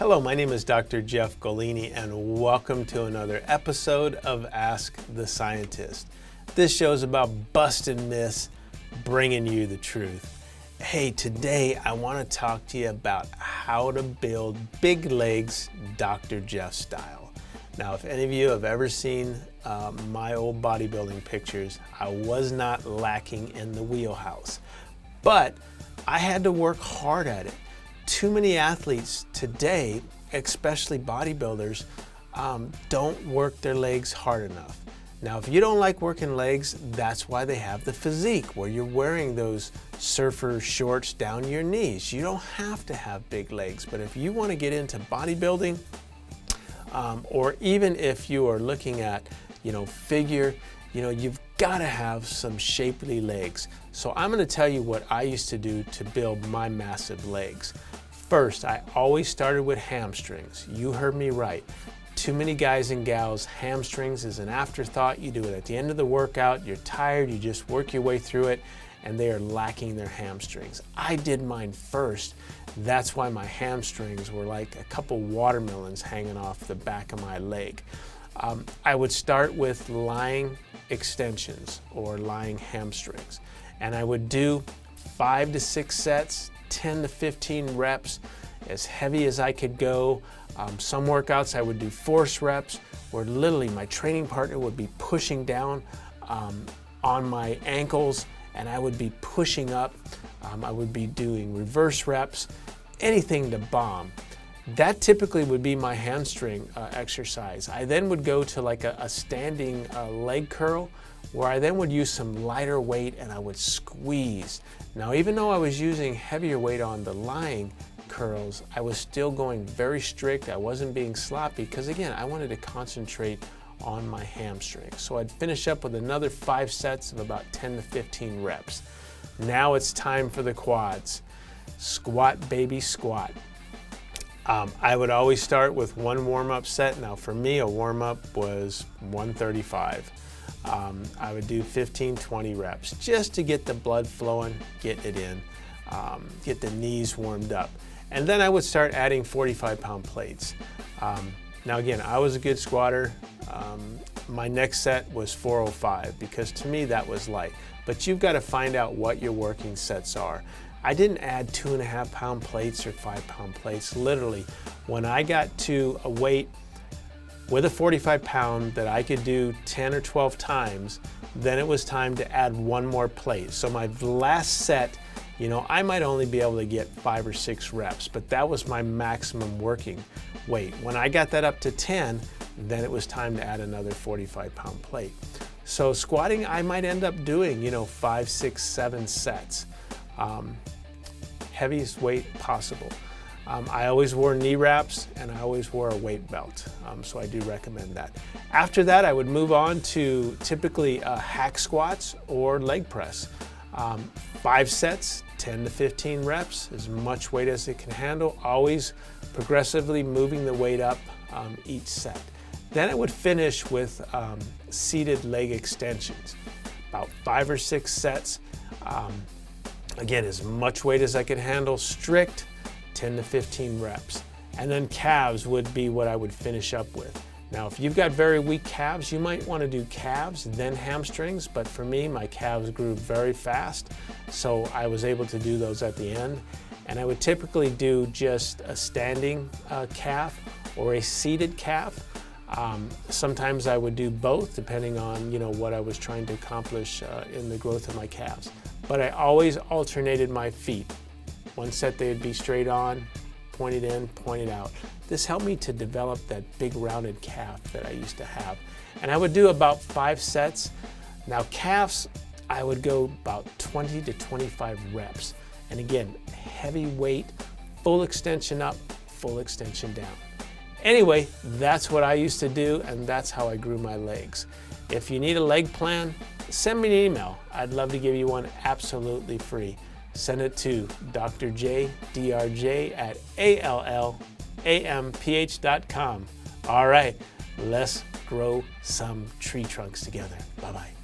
Hello, my name is Dr. Jeff Golini and welcome to another episode of Ask the Scientist. This show is about busting myths, bringing you the truth. Hey, today I want to talk to you about how to build big legs Dr. Jeff style. Now, if any of you have ever seen my old bodybuilding pictures, I was not lacking in the wheelhouse, but I had to work hard at it. Too many athletes today, especially bodybuilders, don't work their legs hard enough. Now, if you don't like working legs, that's why they have the physique where you're wearing those surfer shorts down to your knees. You don't have to have big legs, but if you want to get into bodybuilding, or even if you are looking at, figure, you've got to have some shapely legs. So I'm going to tell you what I used to do to build my massive legs. First, I always started with hamstrings. You heard me right. Too many guys and gals, hamstrings is an afterthought. You do it at the end of the workout, you're tired, you just work your way through it, and they are lacking their hamstrings. I did mine first. That's why my hamstrings were like a couple watermelons hanging off the back of my leg. I would start with lying extensions or lying hamstrings, and I would do 5 to 6 sets, 10 to 15 reps, as heavy as I could go. Some workouts I would do force reps where literally my training partner would be pushing down on my ankles and I would be pushing up. I would be doing reverse reps, anything to bomb. That typically would be my hamstring exercise. I then would go to like a standing leg curl where I then would use some lighter weight and I would squeeze. Now, even though I was using heavier weight on the lying curls, I was still going very strict. I wasn't being sloppy because, again, I wanted to concentrate on my hamstrings. So I'd finish up with another 5 sets of about 10 to 15 reps. Now it's time for the quads. Squat, baby, squat. I would always start with one warm-up set. Now, for me, a warm-up was 135. I would do 15, 20 reps just to get the blood flowing, get it in, get the knees warmed up. And then I would start adding 45-pound plates. Now again, I was a good squatter. My next set was 405 because to me that was light. But you've got to find out what your working sets are. I didn't add 2.5-pound plates or 5-pound plates. Literally, when I got to a weight with a 45-pound that I could do 10 or 12 times, then it was time to add one more plate. So my last set, I might only be able to get 5 or 6 reps, but that was my maximum working weight. When I got that up to 10, then it was time to add another 45-pound plate. So squatting, I might end up doing, 5, 6, 7 sets. Heaviest weight possible. I always wore knee wraps and I always wore a weight belt, so I do recommend that. After that, I would move on to typically hack squats or leg press. 5 sets, 10 to 15 reps, as much weight as it can handle, always progressively moving the weight up each set. Then I would finish with seated leg extensions, about 5 or 6 sets. Again, as much weight as I could handle, strict, 10 to 15 reps. And then calves would be what I would finish up with. Now, if you've got very weak calves, you might want to do calves, then hamstrings, but for me, my calves grew very fast, so I was able to do those at the end. And I would typically do just a standing calf or a seated calf. Sometimes I would do both, depending on what I was trying to accomplish in the growth of my calves. But I always alternated my feet. One set they would be straight on, pointed in, pointed out. This helped me to develop that big rounded calf that I used to have. And I would do about 5 sets. Now calves, I would go about 20 to 25 reps. And again, heavy weight, full extension up, full extension down. Anyway, that's what I used to do, and that's how I grew my legs. If you need a leg plan, send me an email. I'd love to give you one absolutely free. Send it to drjdrj@allamph.com. All right, let's grow some tree trunks together. Bye-bye.